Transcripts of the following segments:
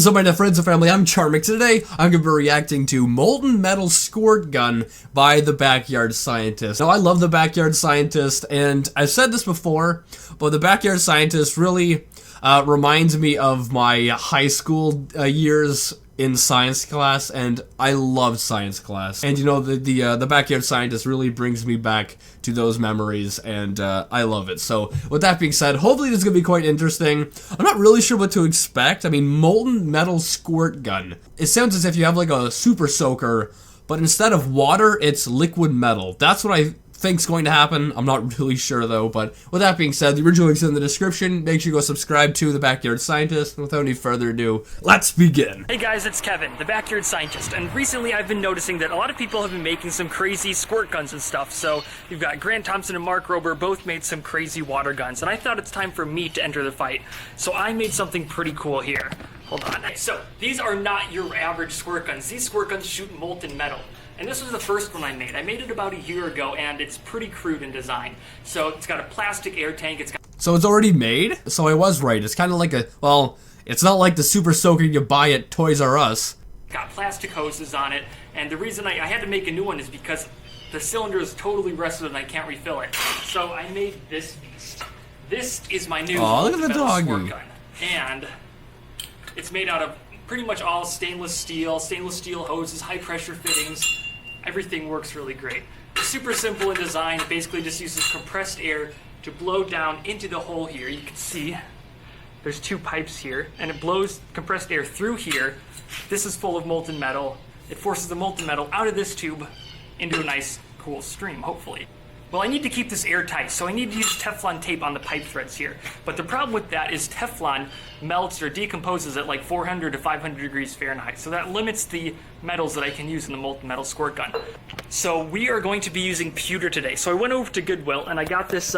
What is up, my friends and family? I'm Charmx. Today, I'm going to be reacting to Molten Metal Squirtgun by the Backyard Scientist. Now, I love the Backyard Scientist, and I've said this before, but the Backyard Scientist really reminds me of my high school years in science class, and I loved science class. And you know, the Backyard Scientist really brings me back to those memories, and I love it. So with that being said, hopefully this is gonna be quite interesting. I'm not really sure what to expect. I mean, Molten Metal Squirtgun. It sounds as if you have like a super soaker, but instead of water, it's liquid metal. That's what I think's going to happen. I'm not really sure though, but with that being said, the original link's in the description. Make sure you go subscribe to the Backyard Scientist. And without any further ado, let's begin. Hey guys, it's Kevin, the Backyard Scientist, and recently I've been noticing that a lot of people have been making some crazy squirt guns and stuff. So you've got Grant Thompson and Mark Rober both made some crazy water guns, and I thought it's time for me to enter the fight. So I made something pretty cool here. Hold on. So these are not your average squirt guns. These squirt guns shoot molten metal. And this was the first one I made. I made it about a year ago, and it's pretty crude in design. So it's got a plastic air tank. So it's already made? So I was right. It's kind of like a, well, it's not like the super soaker you buy at Toys R Us. Got plastic hoses on it, and the reason I had to make a new one is because the cylinder is totally rusted and I can't refill it. So I made this beast. This is my new look at the metal doggy. squirt gun. And it's made out of pretty much all stainless steel hoses, high pressure fittings. Everything works really great. It's super simple in design. It basically just uses compressed air to blow down into the hole here. You can see there's two pipes here, and it blows compressed air through here. This is full of molten metal. It forces the molten metal out of this tube into a nice, cool stream, hopefully. Well, I need to keep this airtight, so I need to use Teflon tape on the pipe threads here. But the problem with that is Teflon melts or decomposes at like 400 to 500 degrees Fahrenheit. So that limits the metals that I can use in the molten metal squirt gun. So we are going to be using pewter today. So I went over to Goodwill and I got this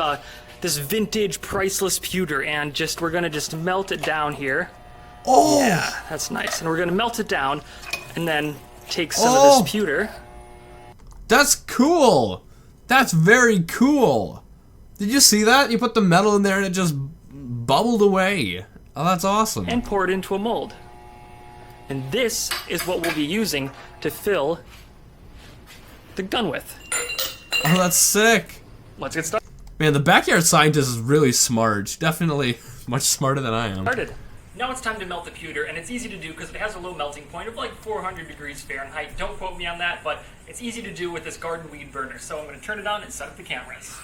this vintage priceless pewter, and we're gonna just melt it down here. Oh! Yeah, that's nice. And we're gonna melt it down and then take some of this pewter. That's cool! That's very cool. Did you see that? You put the metal in there and it just bubbled away. Oh, that's awesome. And pour it into a mold. And this is what we'll be using to fill the gun with. Oh, that's sick. Let's get started. Man, the Backyard Scientist is really smart. Definitely much smarter than I am. Now it's time to melt the pewter, and it's easy to do because it has a low melting point of like 400 degrees Fahrenheit. Don't quote me on that, but it's easy to do with this garden weed burner. So I'm going to turn it on and set up the cameras.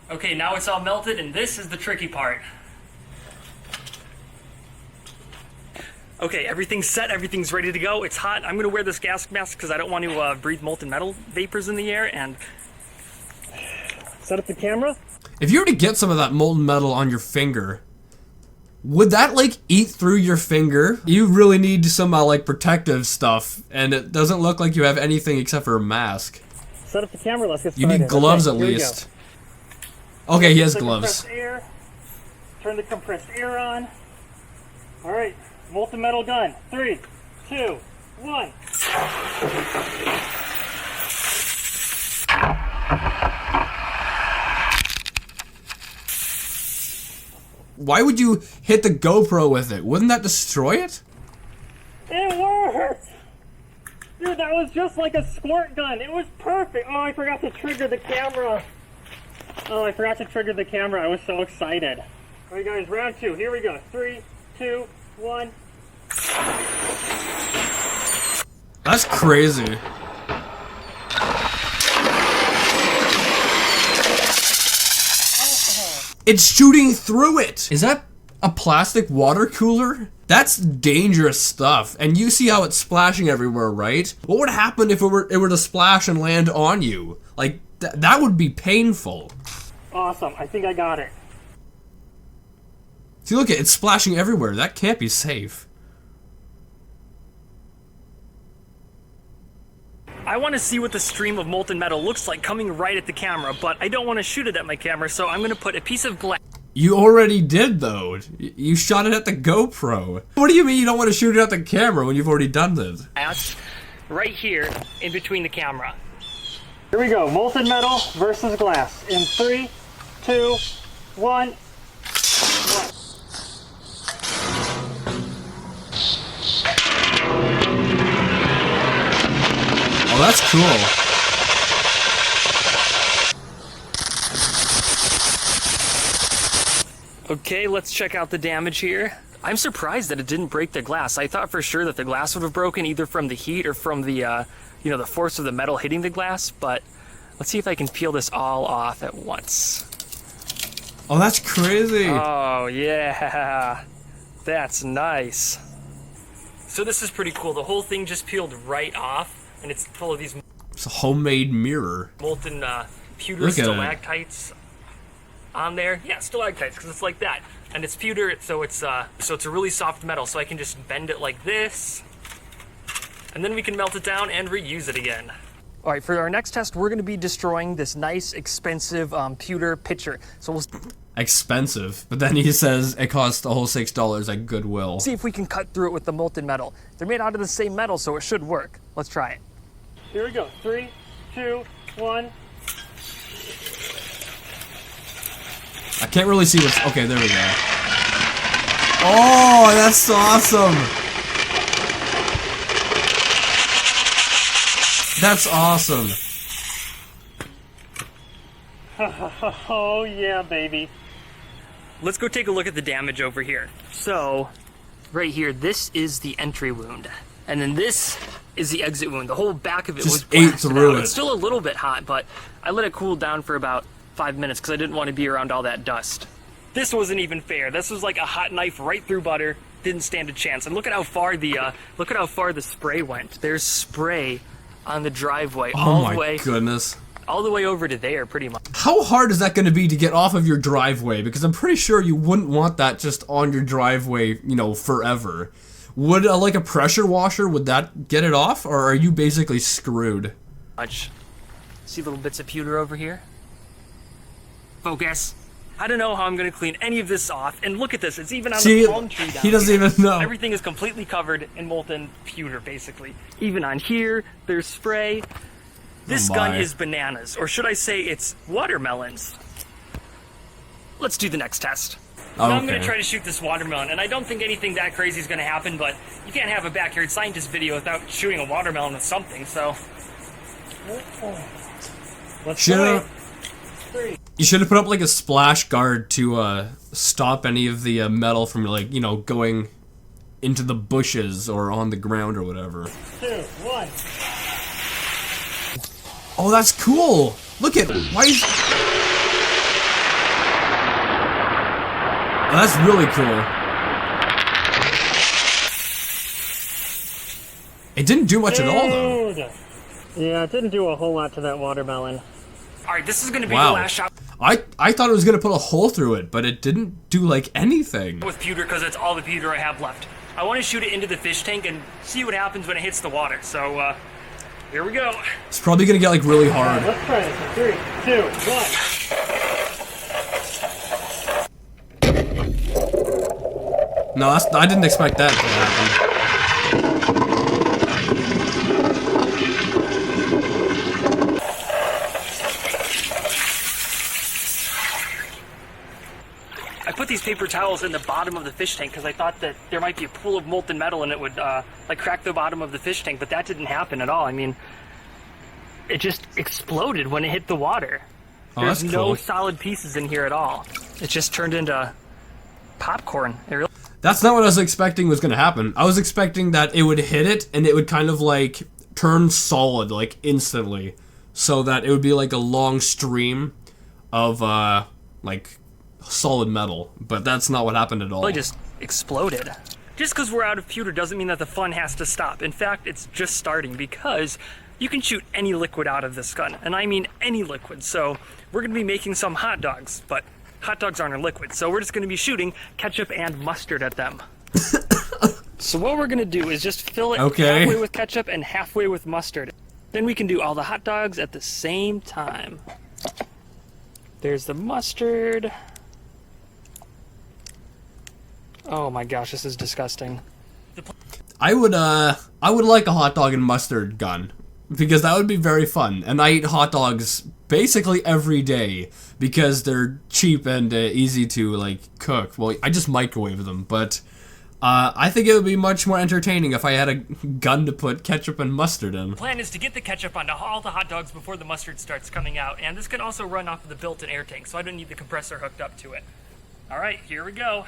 Okay, now it's all melted, and this is the tricky part. Okay, everything's set, everything's ready to go. It's hot. I'm going to wear this gas mask because I don't want to breathe molten metal vapors in the air, and set up the camera. If you were to get some of that molten metal on your finger, would that like eat through your finger? You really need some like protective stuff, and it doesn't look like you have anything except for a mask. Set up the camera, let's get You started. need gloves okay, at least. Okay, he has gloves. Air. Turn the compressed air on. Alright, molten metal gun. 3, 2, 1. Why would you hit the GoPro with it? Wouldn't that destroy it? It worked! Dude, that was just like a squirt gun. It was perfect. Oh, I forgot to trigger the camera. I was so excited. Alright guys, round 2. Here we go. 3, 2, 1. That's crazy. It's shooting through it! Is that a plastic water cooler? That's dangerous stuff. And you see how it's splashing everywhere, right? What would happen if it were to splash and land on you? Like, that would be painful. Awesome, I think I got it. See, look, it's splashing everywhere. That can't be safe. I want to see what the stream of molten metal looks like coming right at the camera, but I don't want to shoot it at my camera, so I'm going to put a piece of glass. You already did, though. You shot it at the GoPro. What do you mean you don't want to shoot it at the camera when you've already done it? Right here, in between the camera. Here we go, molten metal versus glass. In 3, 2, 1. that's cool. Okay, let's check out the damage here. I'm surprised that it didn't break the glass. I thought for sure that the glass would have broken either from the heat or from the, you know, the force of the metal hitting the glass, but let's see if I can peel this all off at once. Oh, that's crazy. Oh, yeah. That's nice. So this is pretty cool. The whole thing just peeled right off, and it's full of these It's a homemade mirror. molten pewter stalactites on there. Yeah, stalactites, because it's like that. And it's pewter, so it's a really soft metal, so I can just bend it like this, and then we can melt it down and reuse it again. All right, for our next test, we're going to be destroying this nice, expensive pewter pitcher. So we'll Expensive, but then he says it costs a whole $6 at Goodwill. see if we can cut through it with the molten metal. They're made out of the same metal, so it should work. Let's try it. Here we go. 3, 2, 1. I can't really see what's... Okay, there we go. Oh, that's awesome! That's awesome. Oh yeah, baby. Let's go take a look at the damage over here. So, right here, this is the entry wound. And then this is the exit wound. The whole back of it was ate blasted through out. it. It's still a little bit hot, but I let it cool down for about 5 minutes because I didn't want to be around all that dust. This wasn't even fair. This was like a hot knife right through butter. Didn't stand a chance. And look at how far the spray went. There's spray on the driveway all the way. Oh my goodness. All the way over to there, pretty much. How hard is that going to be to get off of your driveway? Because I'm pretty sure you wouldn't want that just on your driveway, you know, forever. Would like a pressure washer, would that get it off? Or are you basically screwed? See little bits of pewter over here? Focus. I don't know how I'm going to clean any of this off. And look at this. It's even on the palm tree down he doesn't here. even know. Everything is completely covered in molten pewter, basically. Even on here, there's spray. This gun is bananas. Or should I say it's watermelons. Let's do the next test. Oh, Now I'm going to try to shoot this watermelon. And I don't think anything that crazy is going to happen, but you can't have a backyard scientist video without shooting a watermelon with something, so... Let's try it. You should have put up like a splash guard to stop any of the metal from like, you know, going into the bushes or on the ground or whatever. 2, 1. Oh, that's cool. Look at why is... Oh, that's really cool. It didn't do much at all though. Yeah, it didn't do a whole lot to that watermelon. Alright, this is going to be the Wow. last shot I thought it was going to put a hole through it, but it didn't do like anything. with pewter because that's all the pewter I have left. I want to shoot it into the fish tank and see what happens when it hits the water. So, here we go. It's probably going to get like really hard. Let's try this in 3, 2, 1. No, I didn't expect that to happen. I put these paper towels in the bottom of the fish tank because I thought that there might be a pool of molten metal and it would like crack the bottom of the fish tank, but that didn't happen at all. I mean, it just exploded when it hit the water. Oh, There's that's no cool. solid pieces in here at all. It just turned into popcorn. That's not what I was expecting was going to happen. I was expecting that it would hit it and it would kind of like turn solid like instantly, so that it would be like a long stream of like solid metal, but that's not what happened at all. It just exploded. Just because we're out of pewter doesn't mean that the fun has to stop. In fact, it's just starting because you can shoot any liquid out of this gun, and I mean any liquid. So we're going to be making some hot dogs, but hot dogs aren't a liquid, so we're just going to be shooting ketchup and mustard at them. So what we're going to do is just fill it halfway with ketchup and halfway with mustard. Then we can do all the hot dogs at the same time. There's the mustard. Oh my gosh, this is disgusting. I would like a hot dog and mustard gun, because that would be very fun. And I eat hot dogs basically every day because they're cheap and easy to like cook. Well, I just microwave them, but I think it would be much more entertaining if I had a gun to put ketchup and mustard in. The plan is to get the ketchup onto all the hot dogs before the mustard starts coming out, and this can also run off of the built-in air tank, so I don't need the compressor hooked up to it. All right, here we go.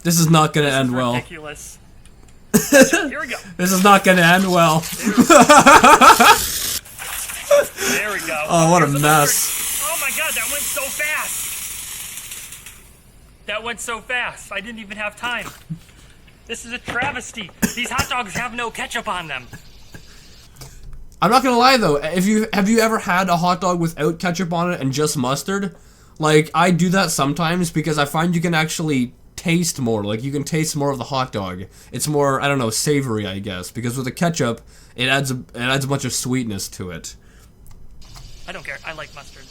This is not gonna end well. Ridiculous. Here we go. This is not gonna end well. There we go. Oh, what a Here's the mess. mustard. Oh my god, that went so fast. That went so fast. I didn't even have time. This is a travesty. These hot dogs have no ketchup on them. I'm not gonna lie though, have you ever had a hot dog without ketchup on it and just mustard? Like, I do that sometimes because I find you can actually taste more. Like, you can taste more of the hot dog. It's more, I don't know, savory, I guess. Because with the ketchup, it adds a bunch of sweetness to it. I don't care. I like mustard.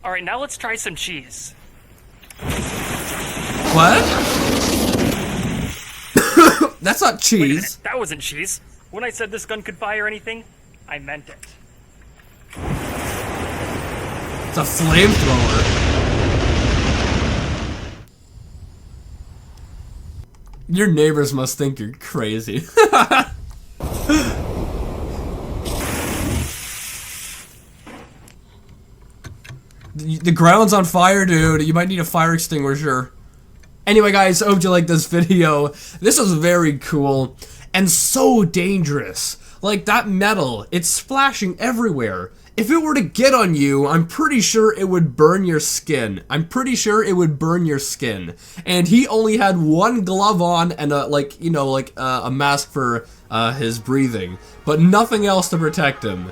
All right, now let's try some cheese. What? That's not Wait a cheese. minute, that wasn't cheese. When I said this gun could fire anything, I meant it. It's a flamethrower. Your neighbors must think you're crazy. The ground's on fire, dude. You might need a fire extinguisher. Anyway, guys, I hope you liked this video. This was very cool and so dangerous. Like, that metal, it's splashing everywhere. If it were to get on you, I'm pretty sure it would burn your skin. I'm pretty sure it would burn your skin. And he only had one glove on and a mask for his breathing, but nothing else to protect him.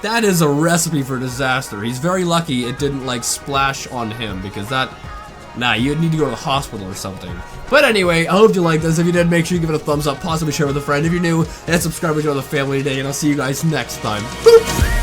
That is a recipe for disaster. He's very lucky it didn't, like, splash on him, because that... Nah, you'd need to go to the hospital or something. But anyway, I hope you liked this. If you did, make sure you give it a thumbs up, possibly share with a friend if you're new, and subscribe to join the family today, and I'll see you guys next time. Boop!